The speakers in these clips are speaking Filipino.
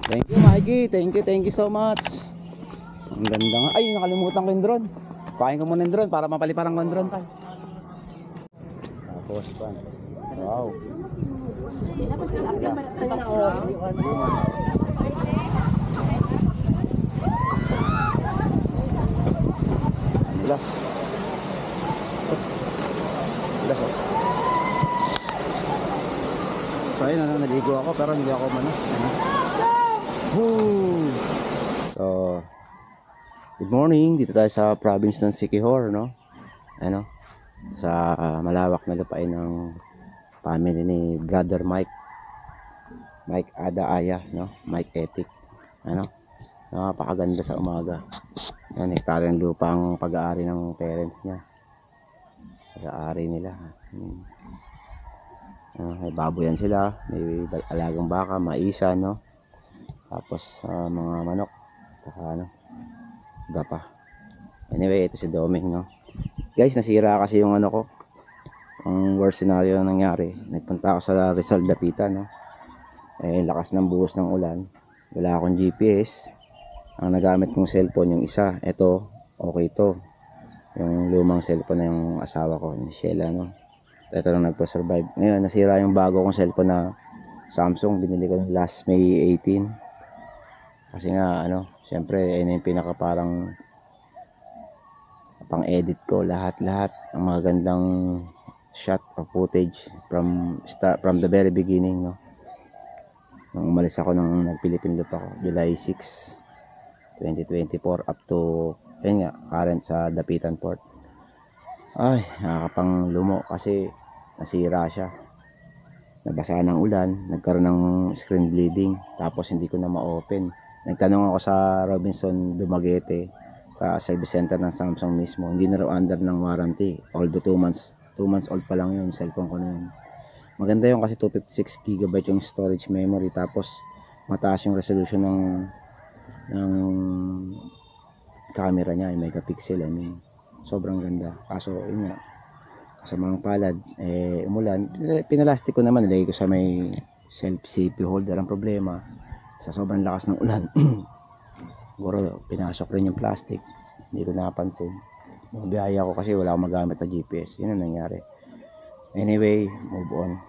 Thank you, Mikey. Thank you so much. Ang ganda nga. Ay, nakalimutan ko yung drone. Pahin ko muna yung drone para mapaliparan ko yung drone tayo. Tapos pa. Wow. Bilas. Bilas oh. So ayun, naligo ako pero hindi ako manas. Woo! So, good morning. Dito tayo sa province ng Siquijor, no? Ano? Sa malawak na lupain ng family ni Brother Mike. Mike Adaaya, no? Mike Etik. Ano? Napakaganda sa umaga. Yan, hektarya ng lupa ang pag-aari ng parents niya. Pag-aari nila. May baboy yan sila. May alagang baka, maisa, no? Tapos mga manok. Saka ano? Iba pa. Anyway, ito si Doming, no? Guys, nasira kasi yung ano ko. Ang worst scenario na nangyari. Nagpunta ako sa Rizal Dapitan, no? Eh, lakas ng buhos ng ulan. Wala akong GPS. Ang nagamit kong cellphone, yung isa. Ito, okay to. Yung lumang cellphone na yung asawa ko, ni Sheila, no? Ito lang nagpo-survive. Ngayon, nasira yung bago kong cellphone na Samsung. Binili ko last May 18. Kasi nga, ano, syempre, yun yung pinaka parang pang-edit ko. Lahat-lahat. Ang mga gandang shot of footage from the very beginning, no? Nung umalis ako nung nag-Philippine Loop ako, July 6, 2024 up to, yun nga, current sa Dapitan Port. Ay, nakakapang lumo kasi nasira siya. Nabasa ng ulan, nagkaroon ng screen bleeding, tapos hindi ko na ma-open. Nagtanong ako sa Robinson Dumaguete, sa service center ng Samsung mismo. Hindi na raw under ng warranty. Although 2 months old pa lang yun, cellphone ko na yun. Maganda yun kasi 256GB yung storage memory, tapos mataas yung resolution ng camera niya, yung megapixel. I mean, sobrang ganda. Kaso yun nga, kasamang palad, umulan. Pinalastik ko naman, nilagay ko sa may self CPU holder. Ang problema, sa sobrang lakas ng ulan, siguro pinasok rin yung plastic, hindi ko napansin. Nung biyaya ko kasi wala akong magamit na GPS, yun ang nangyari. Anyway, move on.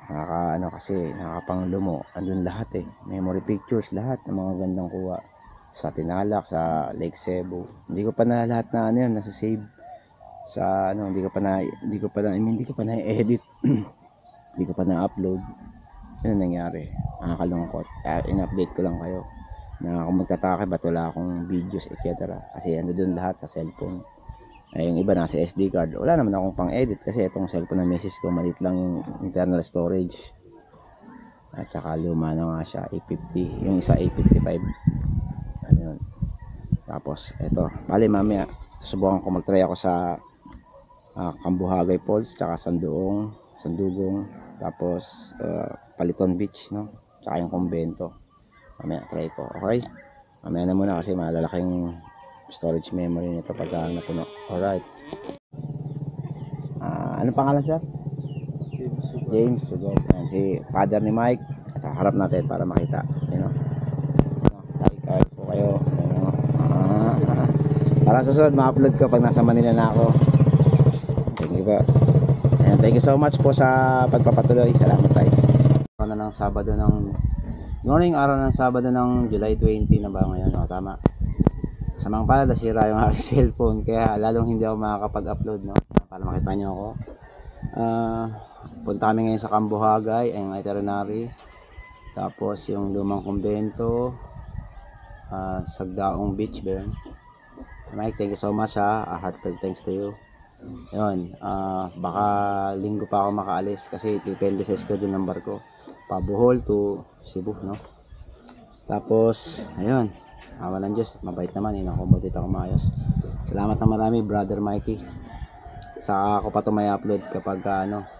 Kasi nakakapanglumo, andun lahat memory pictures, lahat ng mga gandang kuha sa Tinalak, sa Lake Cebu. Hindi ko pa na lahat na yun nasa save sa hindi ko pa na edit. Hindi ko pa na upload. Yun ang nangyari. Nakakalungkot. In-update ko lang kayo na kung magtataka ba't wala akong videos etc. Kasi ando dun lahat sa cellphone. Yung iba nasa SD card. Wala naman akong pang edit kasi itong cellphone na misis ko, maliit lang yung internal storage. At saka luma na nga siya, 850. Yung isa 855. Ano yun. Tapos ito, bali mamaya susubukan ko mag-try ako sa Cambuhagay Falls, tsaka Sandugong, tapos Paliton Beach, no? Tsaka yung Kumbento. Mamaya try ko, okay? Mamaya na muna kasi malalaking storage memory nito pagka napuno. Alright. Anong pangalan, sir? James Sugod. Si father ni Mike. Harap natin para makita. Like po kayo. Para susunod ma-upload ko pag nasa Manila na ako. Thank you po. And thank you so much po sa pagpapatuloy. Salamat tayo. Araw ng Sabado araw ng Sabado ng July 20 na ba ngayon? O, tama. Sa mga pala, nasira yung aking cellphone, kaya lalong hindi ako makakapag-upload, no? Para makita nyo ako. Punta kami ngayon sa Cambuhagay, ang itinerary. Tapos yung lumang kumbento, Sagdaong Beach ba yun? Mike, thank you so much ha. Heartfelt thanks to you. Yun, baka linggo pa ako makaalis kasi depende sa schedule ng barko. Pabuhol to Cebu, no? Tapos, ayun. Awa ng Diyos, mabait naman, inakomodate ako maayos. Salamat na marami, Brother Mikey. Saka ako pa ito may upload kapag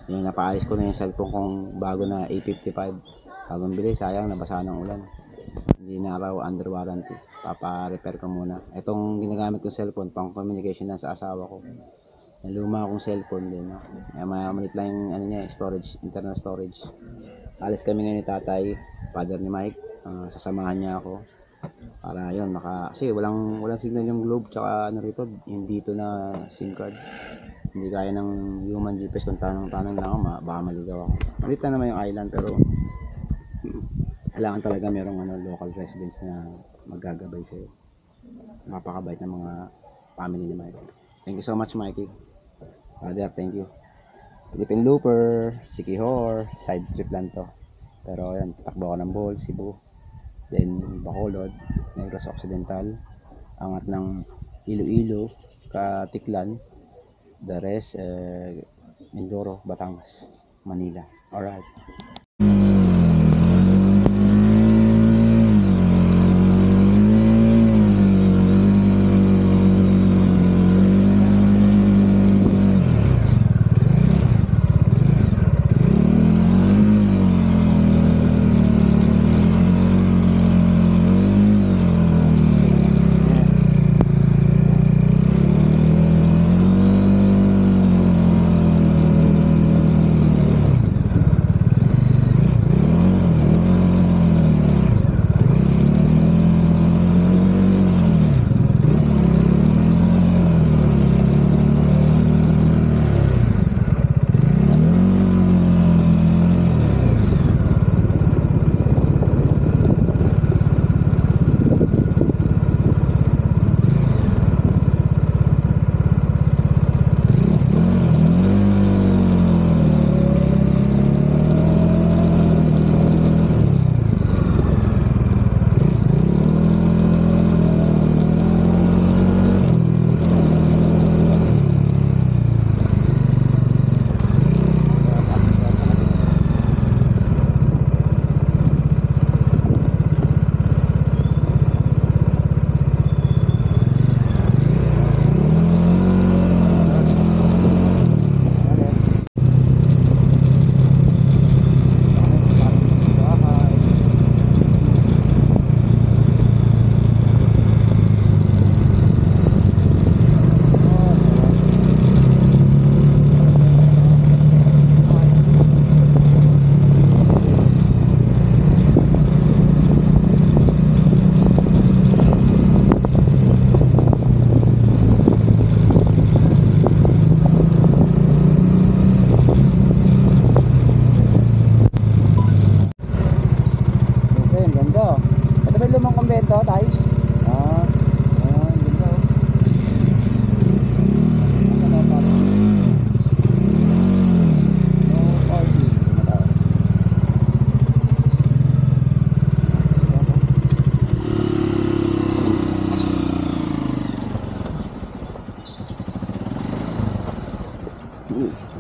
yung napaalis ko na yung cellphone kong bago na A55. Bagong bili, sayang, nabasa ng ulan. Hindi na raw under warranty. Papa-repair ko muna. Itong ginagamit kong cellphone, pang communication na sa asawa ko. Yung luma akong cellphone din, no? Malit lang yung storage, internal storage. Alis kami ngayon ni tatay, father ni Mike. sasamahan niya ako para yun kasi walang signal yung globe tsaka ano rito, hindi dito na SIM card, hindi kaya ng human GPS. Kung tanong lang ako baka maligaw ako. Malit na naman yung island pero kailangan talaga merong local residents na maggagabay sa'yo. Napakabait ng mga family ni Mikey. Thank you so much, Mikey. Brother, thank you. Philippine Looper, Siquijor, side trip lang to. Pero yan, takbo ko ng Bohol, Cebu, then Bacolod, Negros Occidental, angat ng Iloilo, Katiklan, the rest, Mindoro, Batangas, Manila. Alright.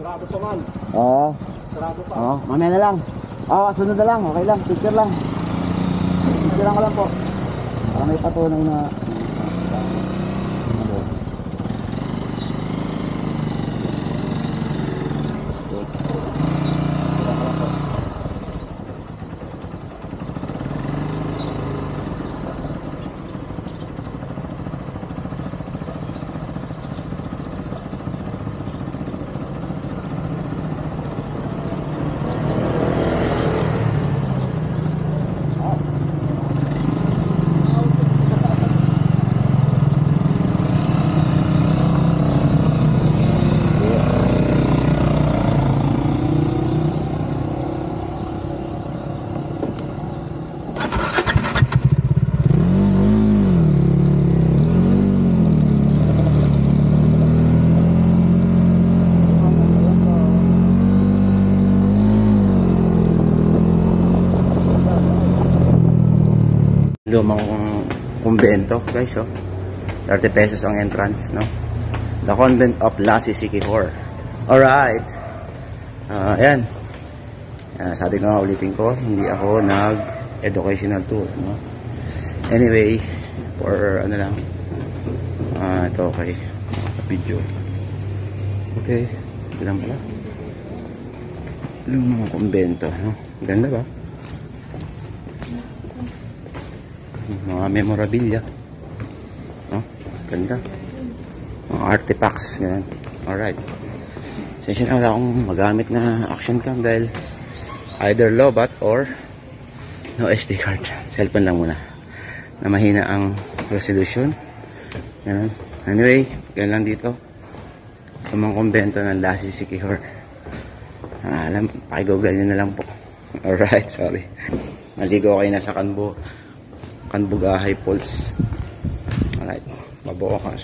Sarado pa man. Oo. Sarado pa. Oo, mamaya na lang. Sunod na lang. Okay lang. Picture lang. Picture lang ko lang po. Para may patunay na lumang kumbento, guys, 30 pesos ang entrance, no? The Convent of Lassi Siquijor. Alright. Ayan. Sabi ko nga, ulitin ko, hindi ako nag-educational tour, no? Anyway, for ano lang, ito okay, video. Okay, ito lang pala. Lumang kumbento, no? Ganda ba? Mga memorabilia, no? Ganda. Mga artifacts, ganyan. Alright. Sensya na wala akong magamit na action cam dahil either lobat or No SD card. Cellphone lang muna. Na mahina ang resolution. Ganun. Anyway, ganun lang dito. Sa mga kumbento ng Lassie Siquijor. Alam, pakigoogle nyo na lang po. Alright, sorry. Maligo kayo na sa Kanbugahay Falls. Alright, mabukas.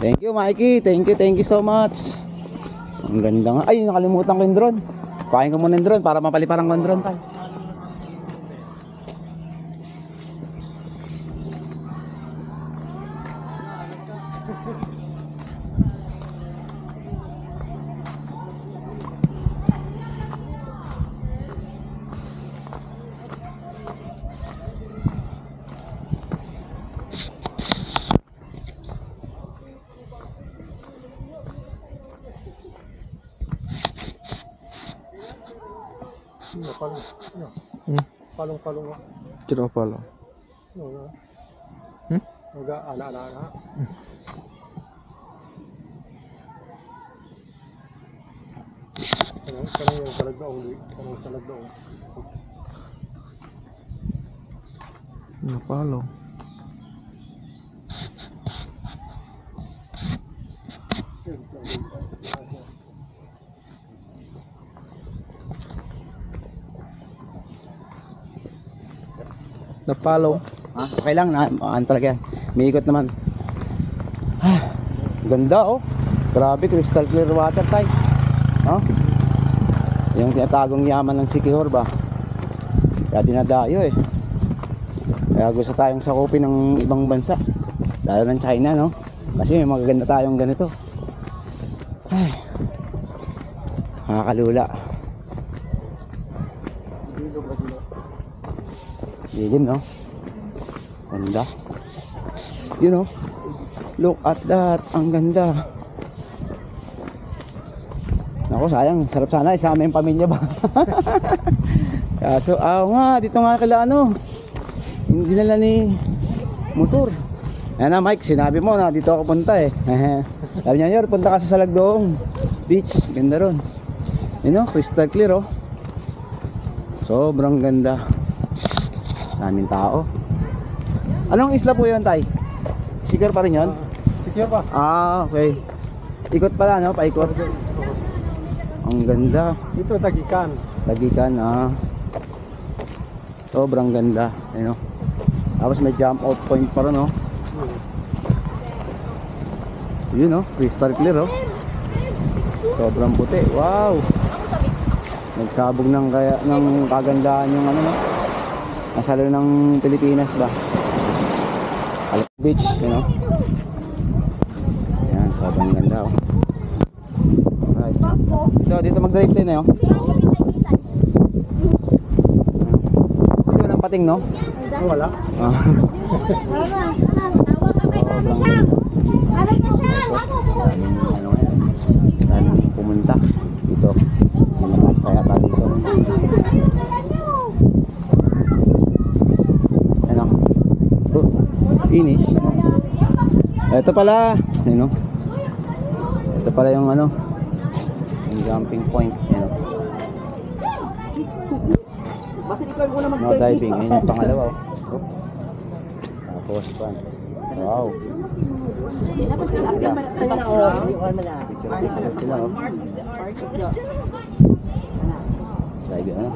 Thank you, Mikey. Thank you so much. Ang ganda nga. Ay, nakalimutan ko yung drone. Kuhain ko muna yung drone para mapaliparan ko yung drone tayo. Palong-palong nga. Ciro pala. Oo. Hmm? Huwag ana-ana. Kanang yung salag doon. Kanang salag doon. Napalo. Napalo. Ha? Okay lang, ano talaga yan. May ikot naman. Ganda oh. Grabe, crystal clear water tayo. Oh? Yung tinatagong yaman ng Siquijor ba? Kaya dinadayo eh. Kaya gusto tayong sakupin ng ibang bansa. Lalo ng China, no? Kasi may magaganda tayong ganito. Ay. Nakakalula. Yun, no? Ganda. You know? Look at that. Ang ganda. Ako, sayang. Sarap sana. Isama yung pamilya ba? Kaso, nga. Dito nga kila ano. Hindi nila ni motor. Ayan na, Mike. Sinabi mo na dito ako punta eh. Sabi niya, Yor, punta ka sa Salagdoong Beach. Ganda ron. You know? Crystal clear, oh. Sobrang ganda. Daming tao. Anong isla po yun, Tay? Sigar pa rin yun? Sige pa. Okay. Ikot pala, no? Paikot. Ang ganda. Ito Tagikan. Tagikan, sobrang ganda. Ayun, no? Tapos may jump out point pa rin, no? Yun, no? Crystal clear, oh. Sobrang puti. Wow! Nagsabog ng kagandahan yung ano, no? Nasalo ng Pilipinas ba? Beach, you know? Ayan, sobrang ganda, oh. Alright. Dito mag-drive tayo na, oh. Dito walang pating, no? Wala. Ah. Daming pumunta dito. Malakas pa yata dito. Ano? Finish. Ito pala, you know. Ito pala yung ano, yung jumping point, you know. No diving, yun yung pangalawa, oh. Tapos pa. Wow. Sila, oh. Dive, ano?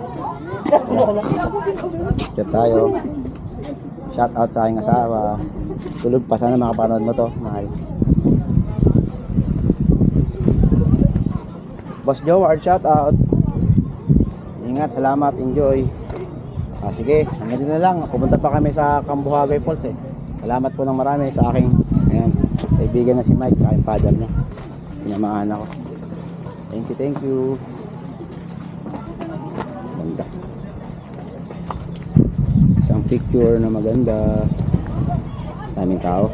Chat tayo. Shout out sa aking asawa. Tulog pa, sana makapanood mo to, mahal. Boss Joe, shout out. Ingat, salamat, enjoy. Sige, hanggang din na lang. Pupunta pa kami sa Cambuhagay Falls eh. Salamat po ng marami sa aking kaibigan na si Mike, aking father niya. Sinamahan ako. Thank you. Ganda. Isang picture na maganda. Daming tao.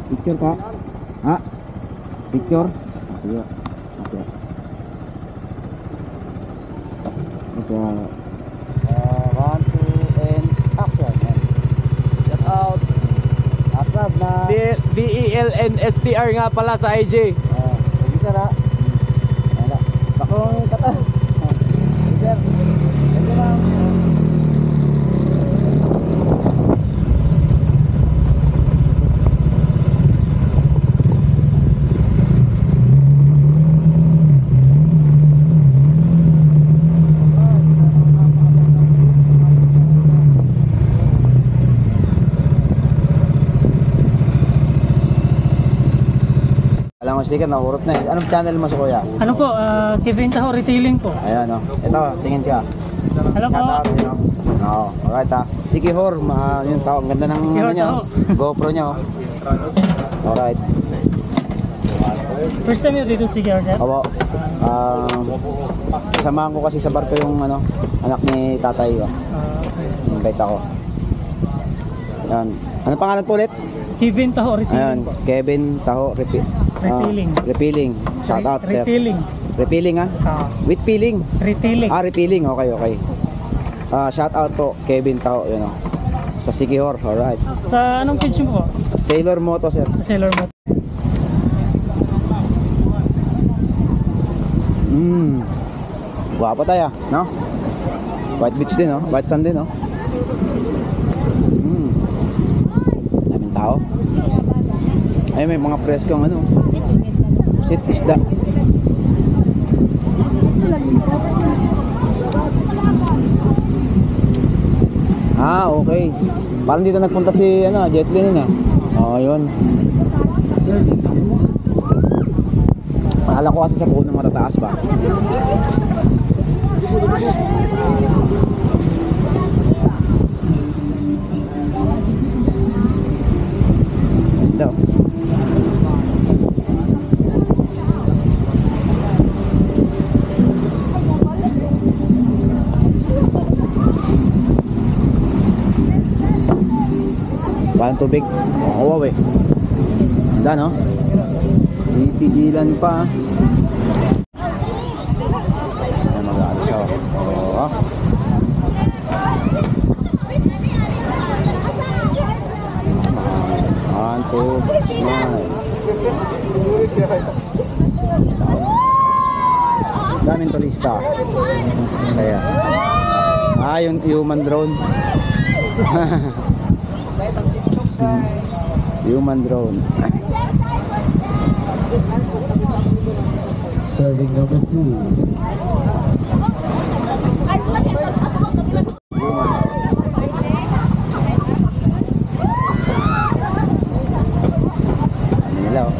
Picture ka? Ha? Picture? Sige. Okay. Okay. 1, 2, and action. Shout out. Akrab na. DELNSTR nga pala sa IG. Bisa na. Wala. Bakong kata. Sir. Ito lang. Alam mo sticker, nahurot na eh. Anong channel mo sa kuya? Ano po, Kevin Taho Retailing po. Ayan o. Ito, tingin ka. Hello po. Shout out, you know. Oo, alright ha. Sige Hor, yung tao, ang ganda ng Sige, ano niya, tao. GoPro niya oh. Alright. First time yun dito si sir? Opo. Samahan ko kasi sa barko yung ano, anak ni tatay oh. Invite ako. Ayan. Ano pangalan po ulit? Kevin Taho Ayan, Retailing po. Kevin Taho Refilling. Refilling. Shout out sir. Retailing. Refilling ha? With feeling. Retailing. Refilling. Okay, okay. Shout out po Kevin Taho, yun oh. Sa Sikihor, alright. Sa anong page mo po? Sailor Moto sir. Sailor mo. Guwapo tayo, no? White beach din, no? White sand din, no? Daming tao. Ay, may mga preskong ano. Sit isda. Okay. Parang dito nagpunta si ano, Jetley nun ah. Yun. Akala ko kasi sa puno matataas ba? Ganda. 'Ang tubig. Wow eh. Ganda no? Pipigilan pa. Ayan, mag-aalis siya. Oh. One, two, nine. Daming turista. Saya. Yung human drone. Human drone. Serving number 2. Ano nila oh.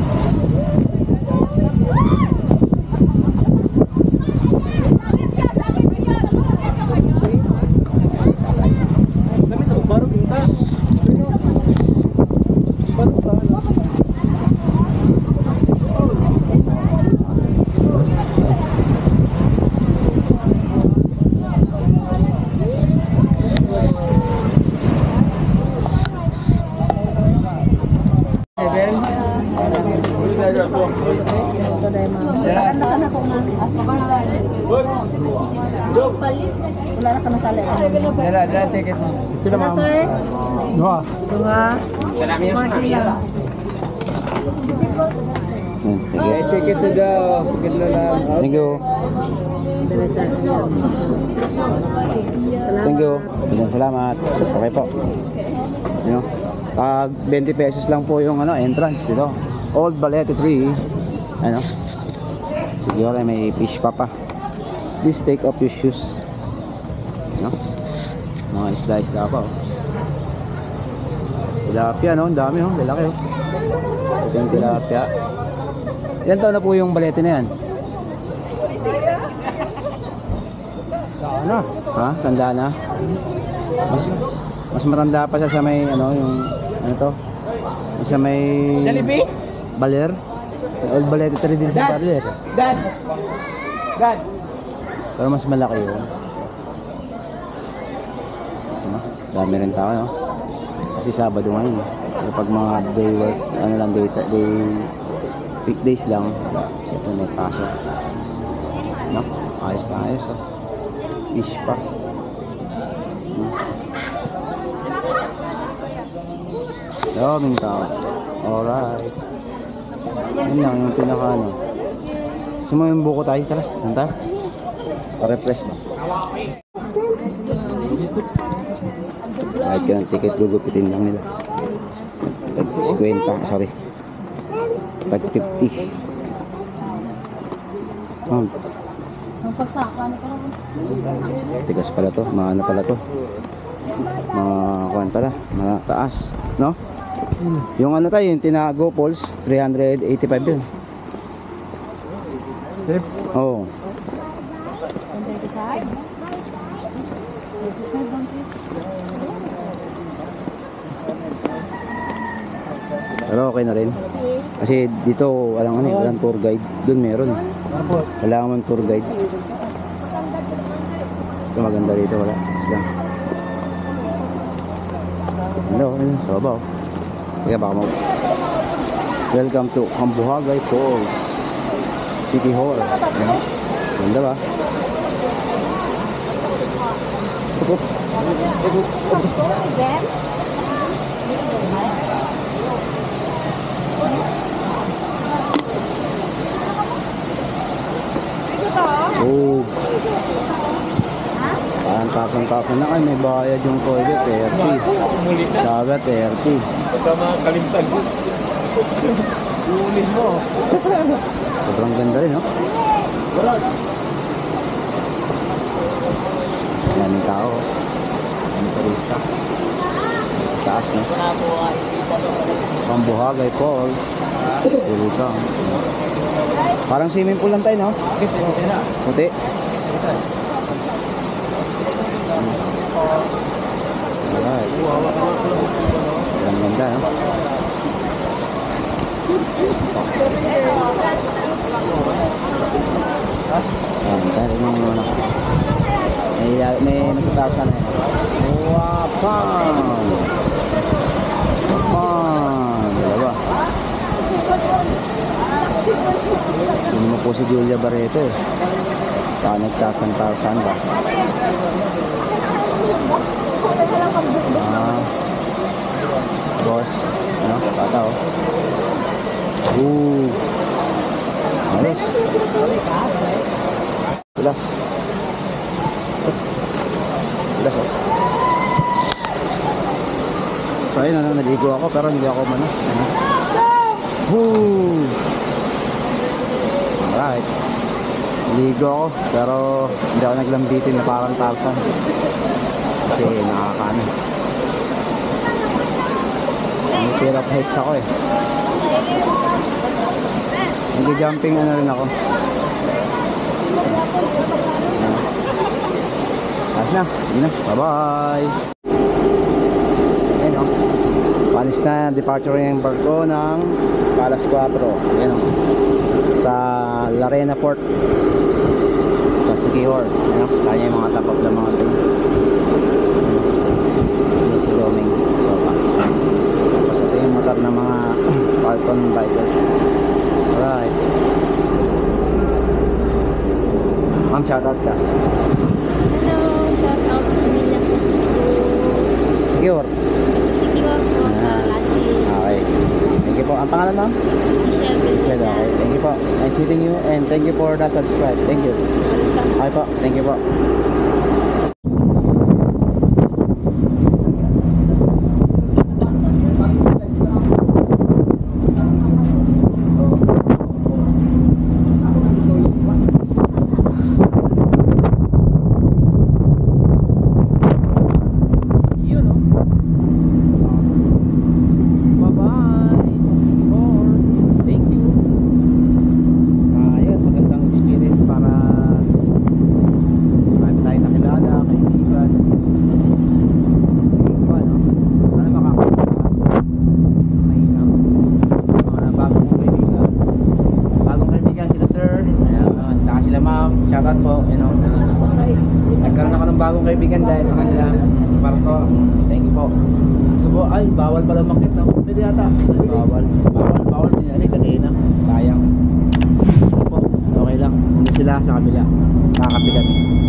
Wala na ka masali. Dala ticket mo. Sila ma'am. Sir, Duha. duha. Sige. Ticket to daw. Ticket na lang. Thank you. Thank you. Salamat. Okay po. You know, pag 20 pesos lang po yung ano, entrance dito. Old Balete 3. Ano? Siguro may fish pa. Please take off your shoes. No? Mga isda-isda pa oh. Tilapia no, ang dami oh, lalaki oh. Ito yung tilapia. Ilan taon na po yung Balete na yan? Na. Ha? Tanda na? Mas matanda pa siya sa may ano, yung ano to? Sa may Jollibee? Baler? Old Balete 3 din sa Baler. Dad. Dad. Pero mas malaki yun. Ano? Dami rin tao no? Kasi Sabado ngayon. Kapag mga day work, ano lang, day weekdays lang, siyempre may pasok. No? Ayos na ayos, oh. Fish pa. Daming tao. Alright. Yun lang yung pinaka ano. Gusto mo yung buko tayo? Tara, nanta? Pa-refresh ba? Kahit ka ng ticket, gugupitin lang nila. Tag 50, sorry. Tag 50. Oh, Ang pagsaka na parang. tigas pala to, mga ano pala to. Mga kuwan pala, mga taas, no? Yung ano tayo, yung Tinago Falls, 385 yun. Oo. Oh. Pero okay na rin. Kasi dito walang ano, walang tour guide. Doon meron. Wala naman tour guide. Ito maganda dito, wala. Lang. Hello, ayun, sa baba. Kaya baka mo. Welcome to Cambuhagay Falls City Hall. Ayan. Ganda ba? Oh. Tasan-tasan na ay may bayad yung toilet 30. Dagat 30. Baka mga kalimtan. Unin mo. Sobrang ganda rin, no? Daming tao. Daming turista. Taas, no? Cambuhagay Falls. Welcome. Parang swimming pool lang tayo, no? Puti. Alright. Ang ganda, no? Tayo ng ano. May nagtatasan na yun. Wapan! Wapan! Dalawa. Hindi mo po si Julia Barreto eh. Saka nagtasan-tasan ba? Boss. Ano? Bata oh. Alis. Tulas. Tulas oh. So ayun, naligo ako pero hindi ako manas. Alright. Naligo ako pero hindi ako naglambitin na parang Tarzan. Kasi nakakaano. May fear of heights ako eh. Nag-jumping ano rin ako. Ayos na. Yun na. Bye-bye. Ayan o. Palis na departure yung barko ng alas 4. Ayan o. Sa Larena Port. Sa Siquijor. Ayan o. Kaya yung mga top of the mountains. Ayan si Roming. Tapos ito yung motor ng mga Falcon bikers. Alright. Ma'am, shoutout ka. Hello, shout out sa pamilya ko sa Siquijor. Sa Siquijor po, sa Lasing. Okay. Thank you po. Ang pangalan mo? Si Giselle Michelle, Beltrán. okay. Thank you po. Nice meeting you and thank you for the subscribe. Thank you. Okay po. Thank you po. Shoutout po, you know, nagkaroon ako ng bagong kaibigan dahil sa kanila. Marco. Thank you po. So po, ay, bawal pala makit. No? Pwede yata. Bawal. Pinali kanina. Sayang. Po, okay lang. Hindi sila sa kabila. Kakapi kami.